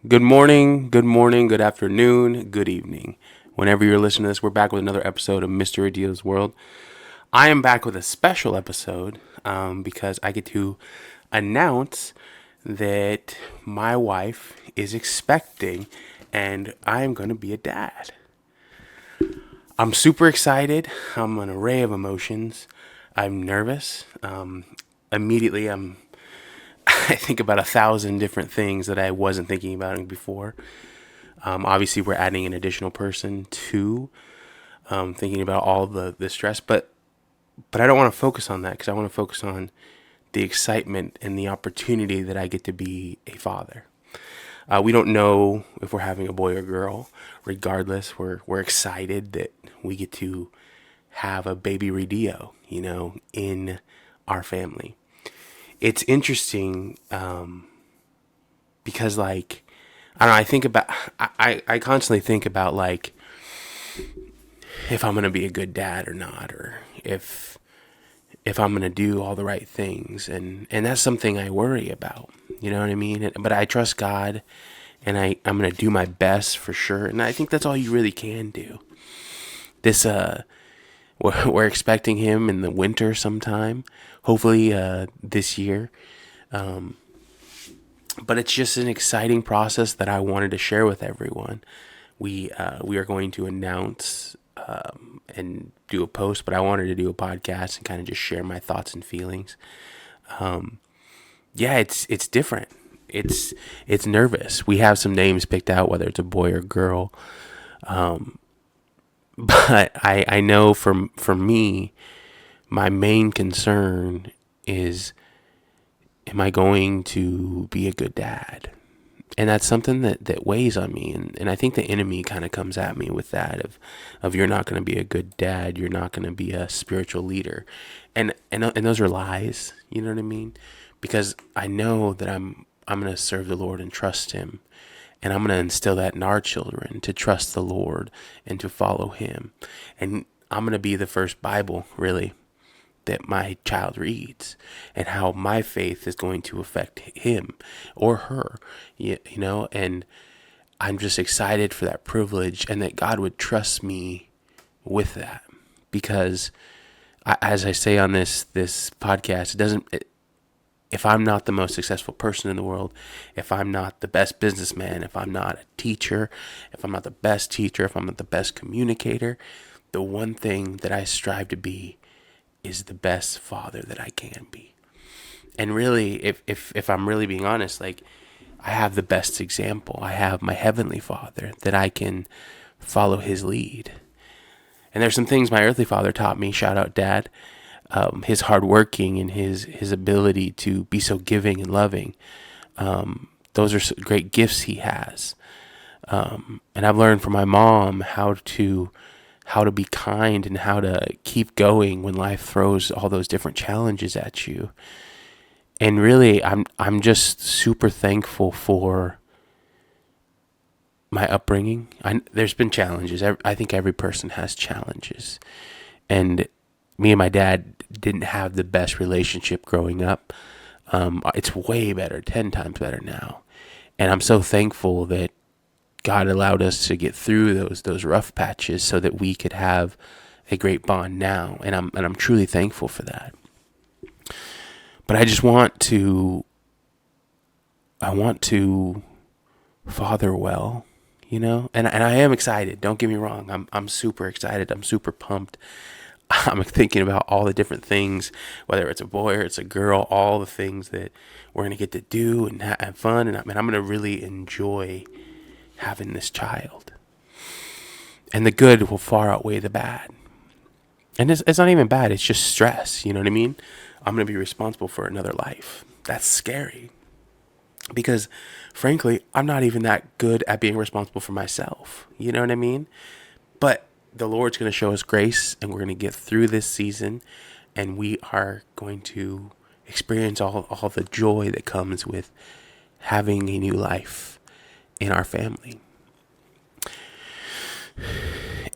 Good morning, good afternoon, good evening. Whenever you're listening to this, we're back with another episode of Mrradillo's World. I am back with a special episode because I get to announce that my wife is expecting and I am going to be a dad. I'm super excited. I'm an array of emotions. I'm nervous. Immediately, I think about 1,000 different things that I wasn't thinking about before. Obviously, we're adding an additional person to thinking about all the stress, but I don't want to focus on that because I want to focus on the excitement and the opportunity that I get to be a father. We don't know if we're having a boy or girl. Regardless, we're excited that we get to have a baby Radillo, in our family. It's interesting because, like, I don't know. I constantly think about, like, if I'm gonna be a good dad or not, or if I'm gonna do all the right things, and that's something I worry about. You know what I mean? But I trust God, and I'm gonna do my best for sure. And I think that's all you really can do. This we're expecting him in the winter sometime, hopefully this year. But it's just an exciting process that I wanted to share with everyone. We are going to announce and do a post, but I wanted to do a podcast and kind of just share my thoughts and feelings. Yeah, it's different. It's nervous. We have some names picked out, whether it's a boy or girl. But I know for me, my main concern is, am I going to be a good dad? And that's something that weighs on me. And I think the enemy kind of comes at me with that of you're not going to be a good dad. You're not going to be a spiritual leader. And those are lies. You know what I mean? Because I know that I'm going to serve the Lord and trust him. And I'm going to instill that in our children to trust the Lord and to follow him. And I'm going to be the first Bible, really, that my child reads, and how my faith is going to affect him or her, and I'm just excited for that privilege and that God would trust me with that, because as I say on this podcast, if I'm not the most successful person in the world, if I'm not the best businessman, if I'm not a teacher, if I'm not the best teacher, if I'm not the best communicator, the one thing that I strive to be is the best father that I can be. And really, if I'm really being honest, like, I have the best example. I have my heavenly father that I can follow his lead. And there's some things my earthly father taught me. Shout out, Dad. His hard working and his ability to be so giving and loving. Those are great gifts he has. And I've learned from my mom how to be kind and how to keep going when life throws all those different challenges at you. And really, I'm just super thankful for my upbringing. There's been challenges. I think every person has challenges. And me and my dad didn't have the best relationship growing up. It's way better, 10 times better now. And I'm so thankful that God allowed us to get through those rough patches so that we could have a great bond now, and I'm truly thankful for that. But I want to father well, and I am excited. Don't get me wrong. I'm super excited. I'm super pumped. I'm thinking about all the different things, whether it's a boy or it's a girl, all the things that we're gonna get to do and have fun, and I'm gonna really enjoy having this child. And the good will far outweigh the bad. And it's not even bad, it's just stress, you know what I mean? I'm going to be responsible for another life. That's scary. Because, frankly, I'm not even that good at being responsible for myself. You know what I mean? But the Lord's going to show us grace, and we're going to get through this season, and we are going to experience all the joy that comes with having a new life in our family.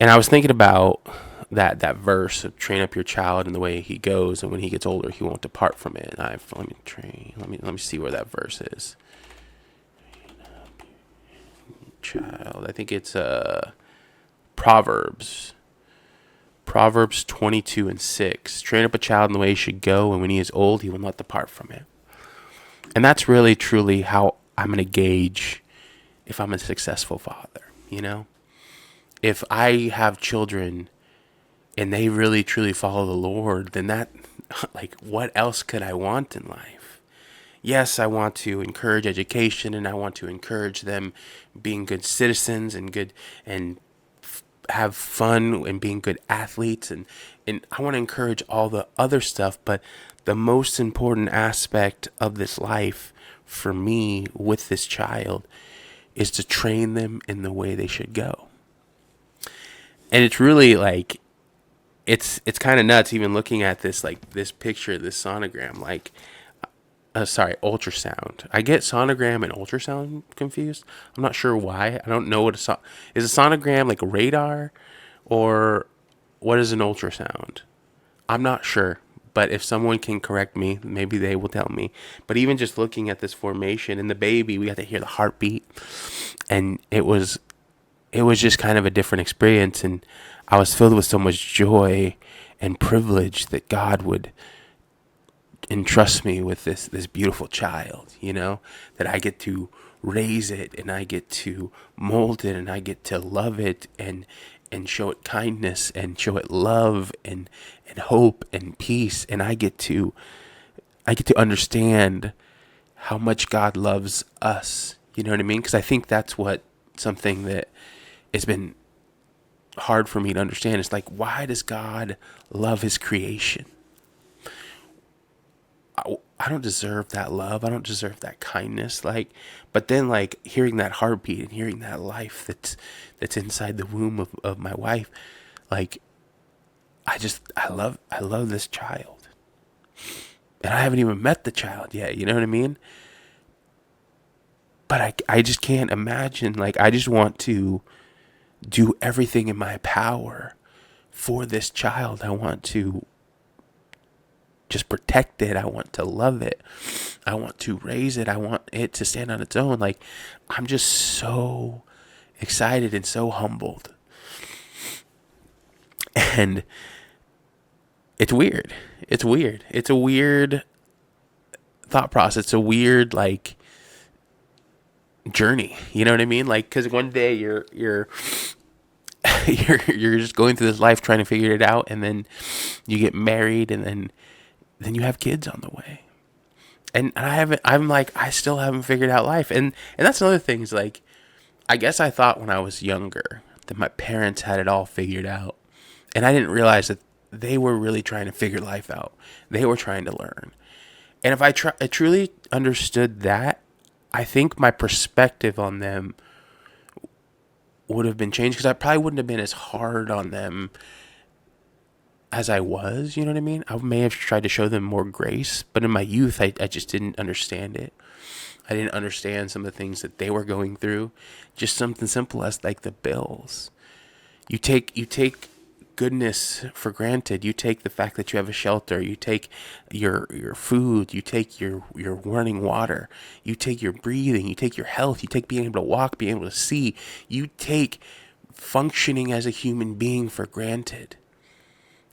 And I was thinking about that verse of train up your child in the way he goes, and when he gets older, he won't depart from it. Let me see where that verse is. child. I think it's Proverbs. Proverbs 22:6. Train up a child in the way he should go, and when he is old, he will not depart from it. And that's really, truly how I'm going to gauge if I'm a successful father, If I have children and they really, truly follow the Lord, then that, like, what else could I want in life? Yes, I want to encourage education, and I want to encourage them being good citizens and good and have fun and being good athletes, and I want to encourage all the other stuff, but the most important aspect of this life for me with this child is to train them in the way they should go. And it's really like it's kind of nuts even looking at this, like this picture, this sonogram, like ultrasound. I get sonogram and ultrasound confused. I'm not sure why. I don't know what is a sonogram, like radar, or what is an ultrasound? I'm not sure, but if someone can correct me, maybe they will tell me. But even just looking at this formation and the baby, we got to hear the heartbeat, and it was just kind of a different experience, and I was filled with so much joy and privilege that God would entrust me with this beautiful child, that I get to raise it, and I get to mold it, and I get to love it, and show it kindness, and show it love, and hope and peace, and I get to understand how much God loves us. You know what I mean? Because I think that's something that has been hard for me to understand. It's like, why does God love his creation? I don't deserve that love. I don't deserve that kindness. But then hearing that heartbeat and hearing that life that's inside the womb of my wife, I love this child. And I haven't even met the child yet. You know what I mean? But I just can't imagine. I just want to do everything in my power for this child. I want to just protect it. I want to love it. I want to raise it. I want it to stand on its own. I'm just so excited and so humbled. And it's weird. It's weird. It's a weird thought process. It's a weird journey. You know what I mean? Because one day you're you're just going through this life trying to figure it out, and then you get married, and then you have kids on the way. And I still haven't figured out life. And that's another thing is I guess I thought when I was younger that my parents had it all figured out. And I didn't realize that they were really trying to figure life out. They were trying to learn. And if I truly understood that, I think my perspective on them would have been changed, because I probably wouldn't have been as hard on them as I was. You know what I mean? I may have tried to show them more grace, but in my youth, I just didn't understand it. I didn't understand some of the things that they were going through. Just something simple as the bills. You take goodness for granted. You take the fact that you have a shelter. You take your food. You take your running water. You take your breathing. You take your health. You take being able to walk, being able to see. You take functioning as a human being for granted.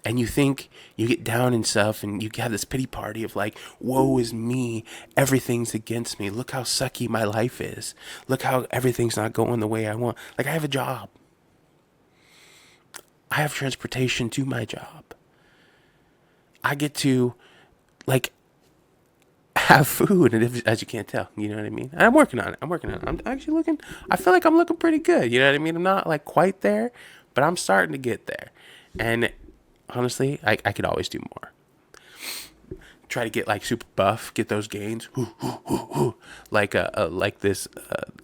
And you think you get down and stuff, and you have this pity party of woe is me. Everything's against me. Look how sucky my life is. Look how everything's not going the way I want. I have a job. I have transportation to my job. I get to have food, and as you can't tell, you know what I mean? And I'm working on it. I'm actually I feel like I'm looking pretty good. You know what I mean? I'm not quite there, but I'm starting to get there. And honestly, I could always do more. Try to get super buff, get those gains, like this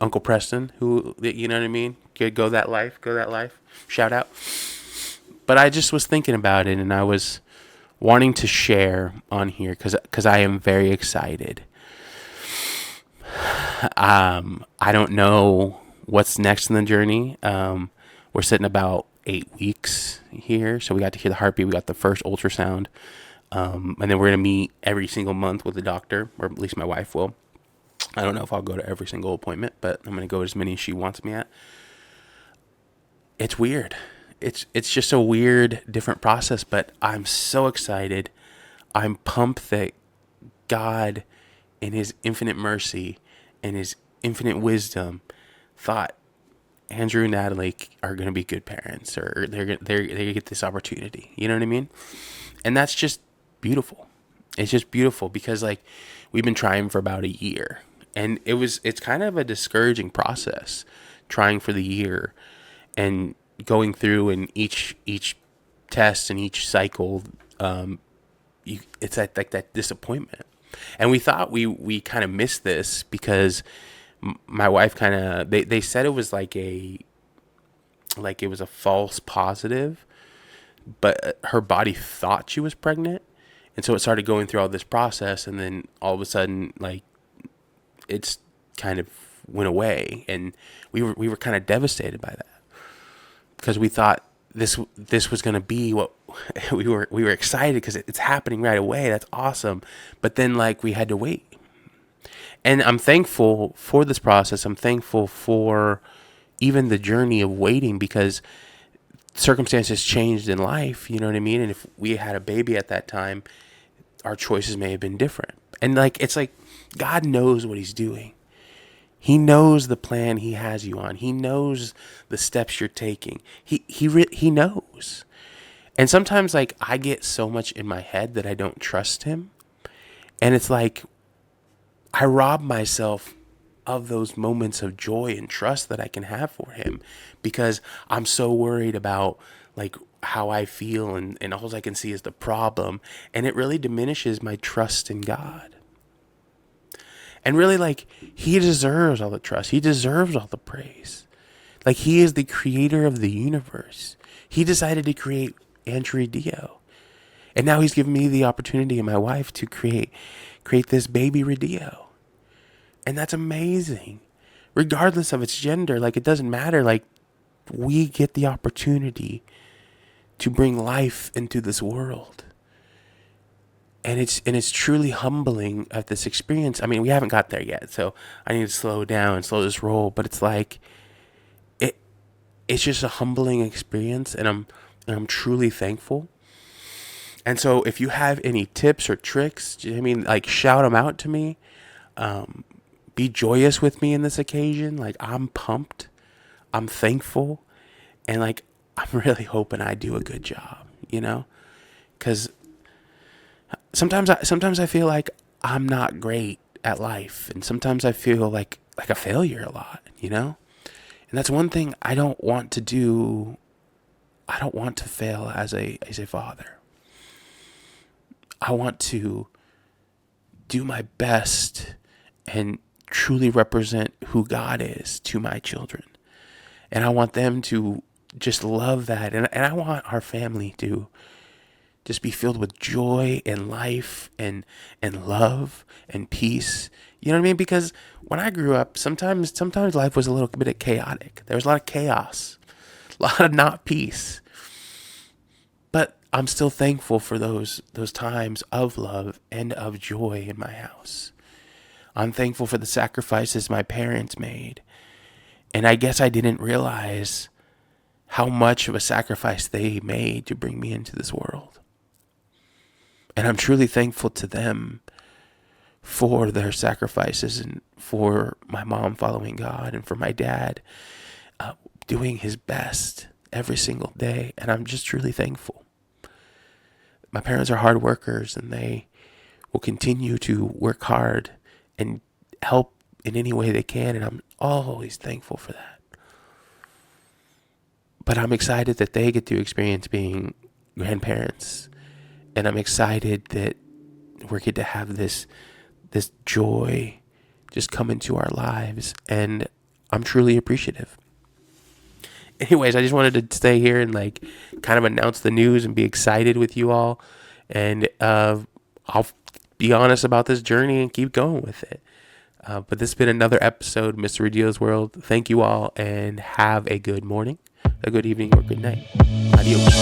Uncle Preston, who, you know what I mean? Go that life. Shout out. But I just was thinking about it, and I was wanting to share on here because I am very excited. I don't know what's next in the journey. We're sitting about 8 weeks here, so we got to hear the heartbeat. We got the first ultrasound, and then we're gonna meet every single month with the doctor, or at least my wife will, I don't know if I'll go to every single appointment, but I'm going to go as many as she wants me at. It's weird. It's just a weird, different process, but I'm so excited. I'm pumped that God, in His infinite mercy and His infinite wisdom, thought Andrew and Natalie are going to be good parents, or they get this opportunity. You know what I mean? And that's just beautiful. It's just beautiful because like we've been trying for about a year, and it's kind of a discouraging process trying for the year and going through, and each test and each cycle, it's like that disappointment. And we thought we kind of missed this because my wife kind of, they said it was like it was a false positive, but her body thought she was pregnant, and so it started going through all this process, and then all of a sudden, like, it's kind of went away, and we were kind of devastated by that because we thought this was going to be what we were excited because it's happening right away. That's awesome, but then like we had to wait. And I'm thankful for this process. I'm thankful for even the journey of waiting because circumstances changed in life. You know what I mean? And if we had a baby at that time, our choices may have been different. And like, it's like God knows what He's doing. He knows the plan He has you on. He knows the steps you're taking. He knows. And sometimes like I get so much in my head that I don't trust Him. And it's like, I rob myself of those moments of joy and trust that I can have for Him because I'm so worried about like how I feel, and all I can see is the problem, and it really diminishes my trust in God. And really, like, He deserves all the trust. He deserves all the praise. Like, He is the creator of the universe. He decided to create Mrradillo. And now He's given me the opportunity and my wife to create this baby Radillo. And that's amazing. Regardless of its gender, like, it doesn't matter. Like, we get the opportunity to bring life into this world. And it's truly humbling at this experience. I mean, we haven't got there yet, so I need to slow down and slow this roll. But it's like, it's just a humbling experience, and I'm truly thankful. And so if you have any tips or tricks, I mean, like, shout them out to me. Be joyous with me in this occasion. Like, I'm pumped. I'm thankful. And like, I'm really hoping I do a good job, you know? Because sometimes I feel like I'm not great at life. And sometimes I feel like a failure a lot, you know? And that's one thing I don't want to do. I don't want to fail as a father. I want to do my best and truly represent who God is to my children. And I want them to just love that. And I want our family to just be filled with joy and life and love and peace. You know what I mean? Because when I grew up, sometimes life was a little bit chaotic. There was a lot of chaos, a lot of not peace. But I'm still thankful for those times of love and of joy in my house. I'm thankful for the sacrifices my parents made. And I guess I didn't realize how much of a sacrifice they made to bring me into this world. And I'm truly thankful to them for their sacrifices, and for my mom following God, and for my dad doing his best every single day. And I'm just truly thankful. My parents are hard workers, and they will continue to work hard and help in any way they can. And I'm always thankful for that. But I'm excited that they get to experience being grandparents. And I'm excited that we get to have this joy just come into our lives. And I'm truly appreciative. Anyways, I just wanted to stay here and like kind of announce the news and be excited with you all. And I'll be honest about this journey and keep going with it. But this has been another episode of Mr. Radillo's World. Thank you all, and have a good morning, a good evening, or good night. Adios.